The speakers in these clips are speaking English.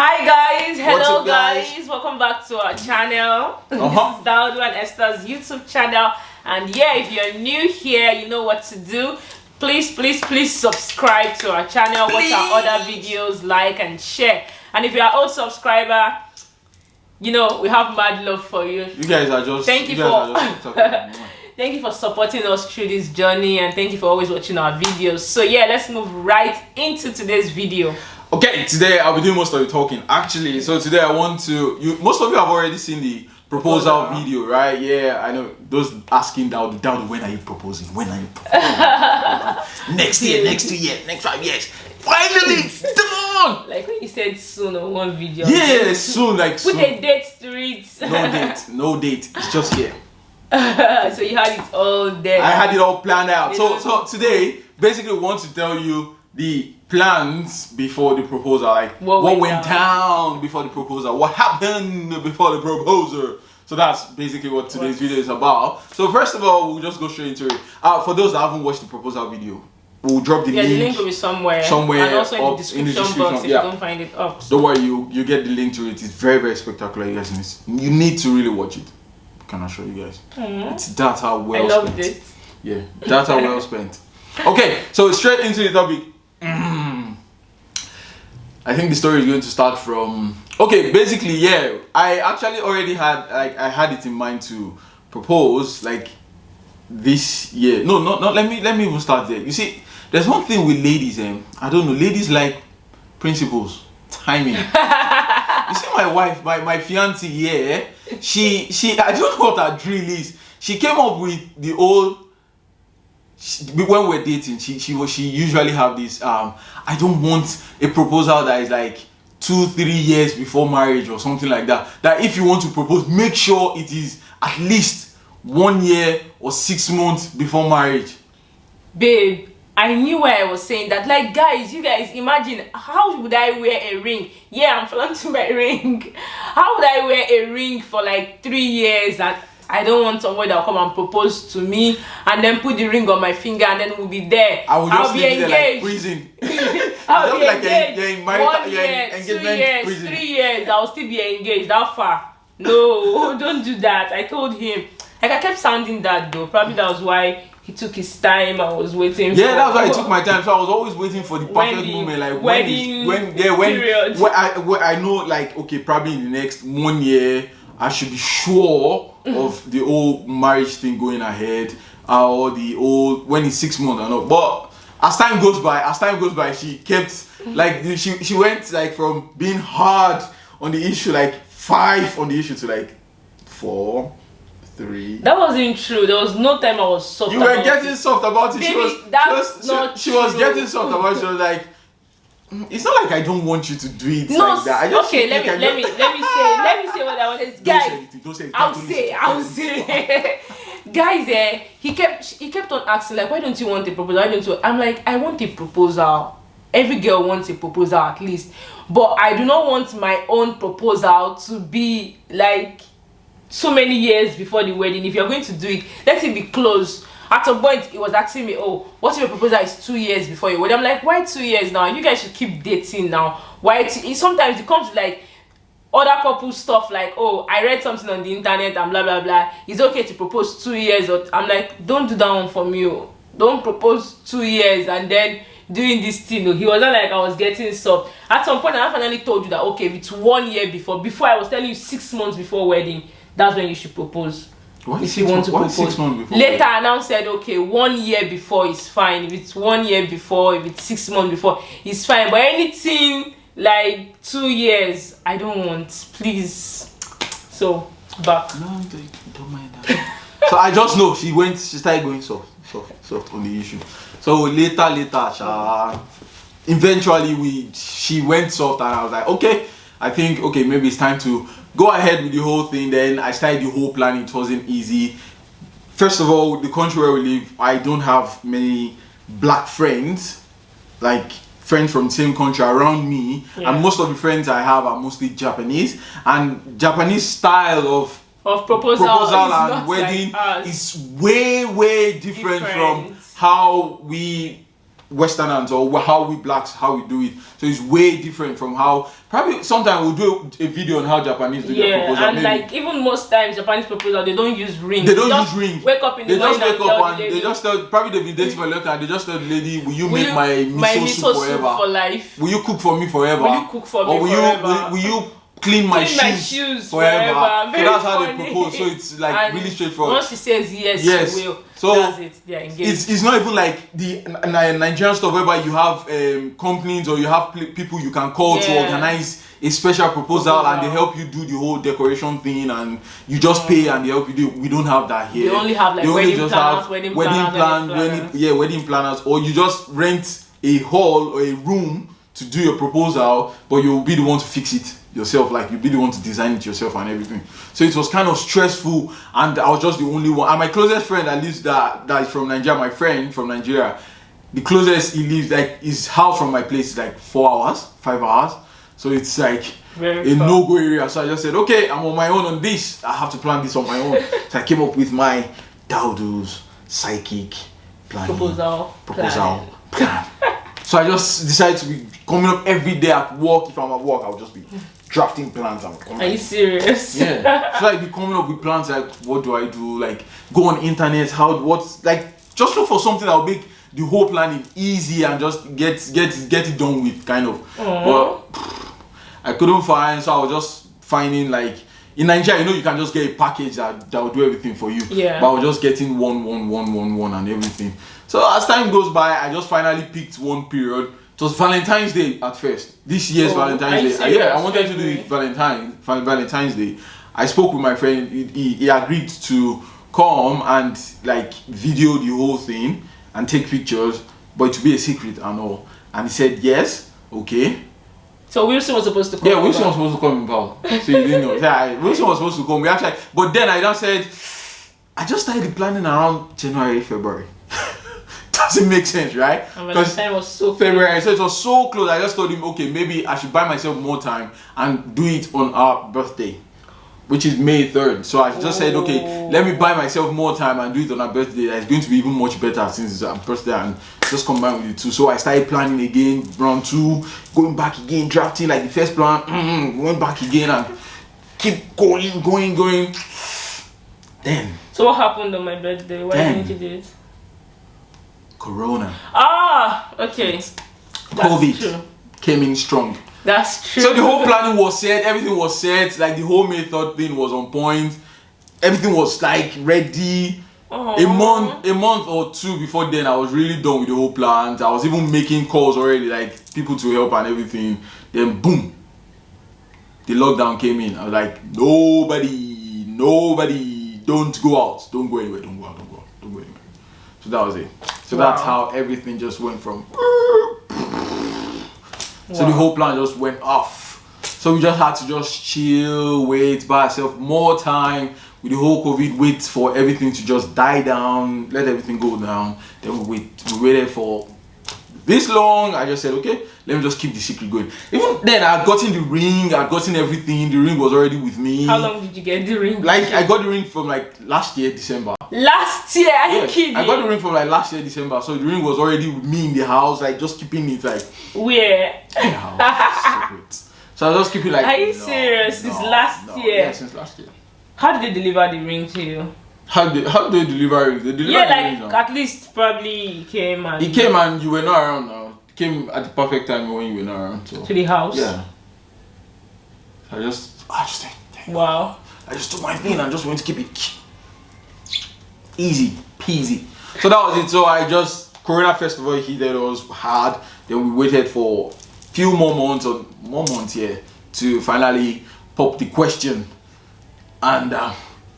Hi guys, hello up, guys? welcome back to our channel. This is DAODU and Esther's YouTube channel, and yeah, if you're new here, you know what to do. Please subscribe to our channel, watch our other videos, like and share. And if you're an old subscriber, you know we have mad love for you. You guys are just thank you for supporting us through this journey, and thank you for always watching our videos. So yeah, let's move right into today's video. Okay, today I'll be doing most of the talking actually. So today I want to most of you have already seen the proposal video, right? Yeah, I know. Those asking DAODU, when are you proposing? When are you proposing? Next year, next 2 years, next 5 years. Finally, come on! Like when you said soon on one video. Yeah, soon, like put soon. a date to it. No date. It's just here. So you had it all there. I had it all planned out. So today, basically, we want to tell you the plans before the proposal, like what went down before the proposal, what happened before the proposal. So that's basically what today's video is about. So first of all, we'll just go straight into it. For those that haven't watched the proposal video, we'll drop the link. The link will be somewhere and also in the description box if you don't find it up. Don't worry, you get the link to it. It's very spectacular. You guys need to really watch it. Can I show you guys? It's data well spent. I loved it. Yeah, data well spent. Okay, so straight into the topic. I think the story is going to start from basically, yeah, I actually already had I had it in mind to propose like this year. No, let me even start there. You see, there's one thing with ladies, I don't know, ladies like principles, timing. You see, my wife, my fiance here, she I don't know what her drill is. She came up with the old. When we're dating, she usually have this I don't want a proposal that is like 2-3 years before marriage or something like that. That if you want to propose, make sure it is at least 1 year or 6 months before marriage. Babe, I knew why I was saying that. Like, guys, you guys imagine, how would I wear a ring? Yeah, I'm flaunting my ring. How would I wear a ring for like 3 years and I don't want someone that will come and propose to me and then put the ring on my finger and then we'll be there. I'll be engaged. There like prison. I'll be engaged. You're in 1 year, 2 years, prison. 3 years, I'll still be engaged. That far? No, don't do that. I told him. Like, I kept sounding that though. Probably that was why he took his time. I was waiting. Yeah, that's why I took my time. So I was always waiting for the perfect moment. Like when I know, like, okay, probably in the next 1 year I should be sure of the old marriage thing going ahead, or the old when it's 6 months. I know, but as time goes by, she kept like she went like from being hard on the issue, like 5 on the issue, to like 4, 3. That wasn't true. There was no time I was soft. You were getting soft about it. Baby, she was getting soft about it. She was like, it's not like I don't want you to do it like that. Let me say what I wanted. Guys, don't say it. I'll say. Guys, he kept on asking, like, why don't you want a proposal? Why don't you? I'm like, I want a proposal. Every girl wants a proposal at least, but I do not want my own proposal to be like so many years before the wedding. If you're going to do it, let it be close. At a point, he was asking me, oh, what's your proposal is 2 years before your wedding? I'm like, why 2 years now? You guys should keep dating now. Why? Sometimes it comes to like other couple stuff, like, oh, I read something on the internet and blah blah blah. It's okay to propose 2 years. I'm like, don't do that one for me. Don't propose 2 years and then doing this thing. He wasn't like I was getting soft. At some point, I finally told you that, okay, if it's 1 year before I was telling you 6 months before wedding, that's when you should propose. If you want to propose. Later I now said, okay, 1 year before is fine. If it's 1 year before, if it's 6 months before, it's fine. But anything like 2 years, I don't want, please. So back. No, don't mind that. So I just know she started going soft on the issue. So later, eventually she went soft, and I was like, okay, I think maybe it's time to go ahead with the whole thing. Then I started the whole plan. It wasn't easy. First of all, the country where we live, I don't have many black friends, like friends from the same country around me, and most of the friends I have are mostly Japanese, and Japanese style of proposal and wedding is way different from how we Westerners or how we blacks, how we do it. So it's way different from how, probably sometimes we'll do a video on how Japanese do their proposal. And like even most times Japanese proposal, they don't use ring. They don't use ring. Wake up in the morning they just tell, probably they've been dating for a long time, they just tell the lady, will you make my miso soup forever? For life? Will you cook for me forever? Will you cook for me forever? Will you clean my shoes forever? So that's how they propose. So it's like and really straightforward. Once she says yes, she will. So that's it. They're engaged. It's not even like the Nigerian stuff whereby you have companies or you have people you can call to organize a special proposal and they help you do the whole decoration thing and you just pay and they help you do. We don't have that here. They only have like wedding planners, or you just rent a hall or a room to do your proposal, but you'll be the one to fix it yourself, like you'll be the one to design it yourself and everything. So it was kind of stressful and I was just the only one. And my closest friend that lives that is from Nigeria, my friend from Nigeria, the closest he lives, like his house from my place is like 5 hours. So it's like a no-go area. So I just said, okay, I'm on my own on this. I have to plan this on my own. So I came up with my DAODU's psychic planning. Proposal plan. So I just decided to be coming up every day at work. If I'm at work, I'll just be drafting plans. Are you serious? Yeah. So I'd be coming up with plans like, what do I do? Like, go on internet. Just look for something that will make the whole planning easy and just get it done with, kind of. But I couldn't find, so I was just finding like in Nigeria, you can just get a package that will do everything for you. Yeah. But I was just getting one and everything. So as time goes by, I just finally picked one period. It was Valentine's Day at first. This year's Valentine's Day. I wanted to do it Valentine's Day. I spoke with my friend. He agreed to come and like video the whole thing and take pictures, but it would be a secret and all. And he said yes, okay. So Wilson was supposed to come. Yeah, Wilson was supposed to come in Paul. So you didn't know. Yeah, Wilson was supposed to come. We actually, but then I just said, I just started planning around January, February. Doesn't make sense, right? Because time was so February, so it was so close. I just told him, okay, maybe I should buy myself more time and do it on our birthday, which is May 3rd. So I just said, okay, let me buy myself more time and do it on our birthday. It's going to be even much better since it's our birthday and just combine with the two. So I started planning again, round 2, going back again, drafting like the first plan, went back again and keep going. Then. So what happened on my birthday? Why didn't you do it? Corona. Okay. COVID came in strong. That's true. So the whole planning was set, everything was set, like the whole May 3rd thing was on point. Everything was like ready. A month or 2 before then, I was really done with the whole plans. I was even making calls already, like people to help and everything. Then boom, the lockdown came in. I was like, nobody, don't go out, don't go anywhere, don't go out, don't go anywhere. So that was it. So that's how everything just went from. So the whole plan just went off. So we just had to just chill, wait, buy ourselves more time with the whole COVID, wait for everything to just die down, let everything go down. Then we waited for this long. I just said, okay, let me just keep the secret going. Even then, I had gotten the ring, I had gotten everything. The ring was already with me. How long did you get the ring? Like, I got the ring from like last year, December. Last year? Are you kidding? I got the ring from like last year, December. So the ring was already with me in the house, like just keeping it like. Where? In the house. Secret. So I was just keeping like. Are you serious? Since last year? Yeah, since last year. How did they deliver the ring to you? How do they deliver it? They deliver the ring, at least probably he came and you were not around now. He came at the perfect time when you were not around. So. To the house? Yeah. So I just wow. I just took my thing and just went to keep it easy peasy. So that was it. So I just Corona Festival heated was hard. Then we waited for few more months here to finally pop the question. And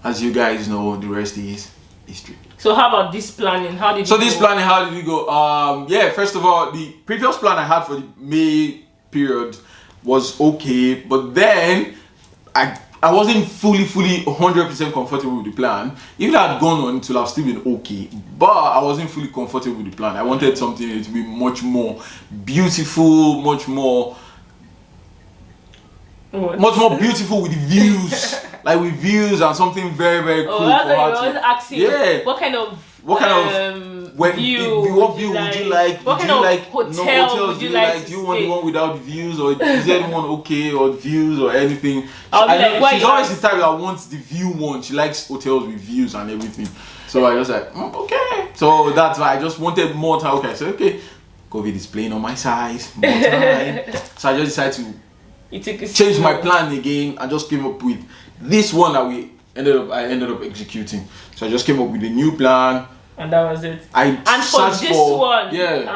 as you guys know, the rest is history. So how about this planning? How did it go? Yeah, first of all, the previous plan I had for the May period was okay, but then I wasn't fully 100% comfortable with the plan. If it had gone on, it would have still been okay, but I wasn't fully comfortable with the plan. I wanted something to be much more beautiful, much more beautiful with views. Like with views and something very, very cool. That's what I was asking. Yeah. What kind of What kind of what view would you like? What kind of hotel would you like? Do you want the one without views, or is anyone okay, or views or anything? She's always the type that wants the view one. She likes hotels with views and everything. So I just like okay. So that's why I just wanted more time. Okay, I said okay. COVID is playing on my side. More time. So I just decided to change my plan again and just came up with this one that I ended up executing. So I just came up with a new plan. And that was it. And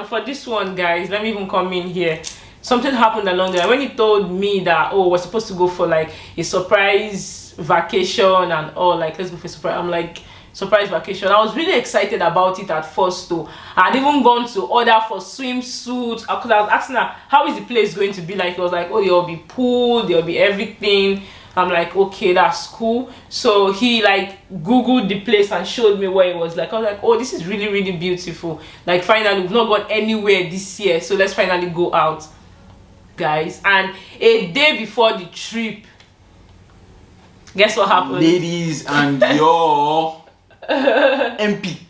for this one, guys, let me even come in here. Something happened along the way. When he told me that, we're supposed to go for like a surprise vacation and all, like let's go for a surprise. I'm like, surprise vacation. I was really excited about it at first too. I had even gone to order for swimsuits because I was asking her, how is the place going to be like? It was like, there'll be pool, there'll be everything. I'm like, okay, that's cool. So he like googled the place and showed me where it was like. I was like, this is really, really beautiful. Like finally, we've not gone anywhere this year, so let's finally go out, guys. And a day before the trip, guess what happened? Ladies and your MP.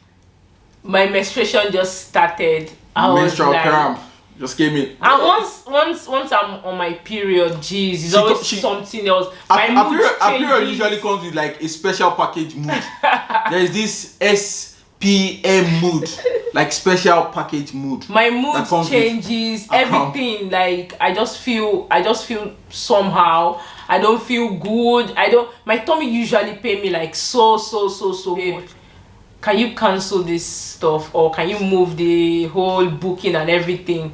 My menstruation just started. Menstrual cramp just came in. And once I'm on my period, jeez, it's always something else. A period usually comes with like a special package mood. There is this SPM mood, like special package mood. My mood changes, everything. Like I just feel somehow. I don't feel good. My tummy usually pay me like so much. Can you cancel this stuff, or can you move the whole booking and everything?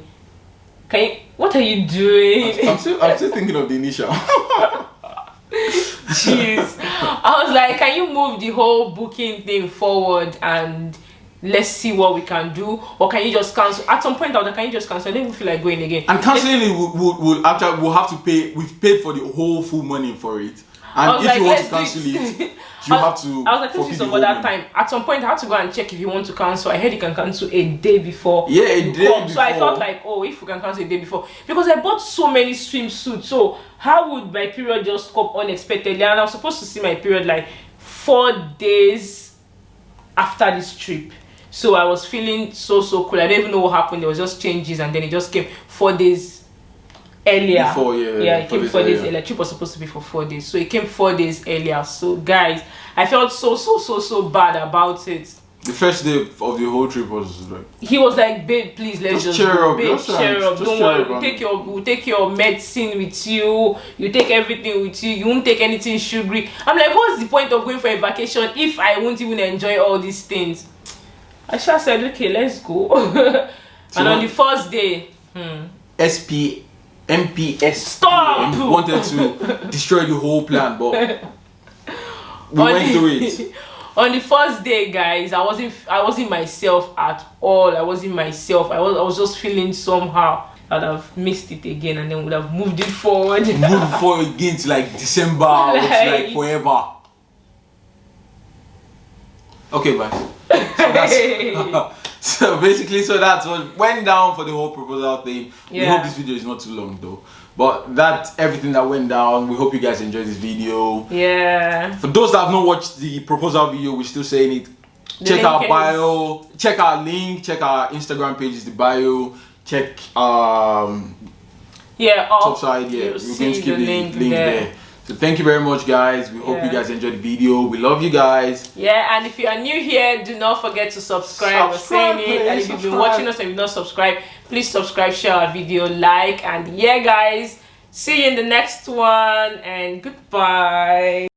What are you doing? I'm still thinking of the initial. Jeez. I was like, can you move the whole booking thing forward and let's see what we can do? Or can you just cancel? At some point, I was like, can you just cancel? I didn't feel like going again. And cancelling it we'll have to pay. We've paid for the whole full money for it. And if you want to cancel it, you have to. I was like, this is some other time. At some point, I had to go and check if you want to cancel. I heard you can cancel a day before. Yeah, a day before. So I felt like, if we can cancel a day before, because I bought so many swimsuits. So how would my period just come unexpectedly? And I was supposed to see my period like 4 days after this trip. So I was feeling so cool. I don't even know what happened. There was just changes, and then it just came 4 days earlier. It came 4 days earlier. Trip was supposed to be for 4 days, so it came 4 days earlier. So guys, I felt so bad about it. The first day of the whole trip was like, he was like, babe, please let's just cheer go. up, Babe, cheer up, don't worry, we'll take your medicine with you, you take everything with you won't take anything sugary. I'm like, what's the point of going for a vacation if I won't even enjoy all these things? I just said, okay, let's go. And on the first day, MPS stop wanted to destroy the whole plan, but we went through it. On the first day, guys, I wasn't myself at all. I wasn't myself. I was just feeling somehow. I'd have missed it again, and then would have moved it forward. Moved forward again to like December, like forever. Okay, bye. So basically, that's what went down for the whole proposal thing. We hope this video is not too long though. But that's everything that went down. We hope you guys enjoyed this video. Yeah. For those that have not watched the proposal video, we're still saying it. Check our bio, check our link, check our Instagram page is the bio. Check top side. We're going to keep the link there. So thank you very much, guys. We hope you guys enjoyed the video. We love you guys. Yeah, and if you are new here, do not forget to subscribe. We're saying it. And if you've been watching us and you've not subscribed, please subscribe, share our video, like, and guys, see you in the next one, and goodbye.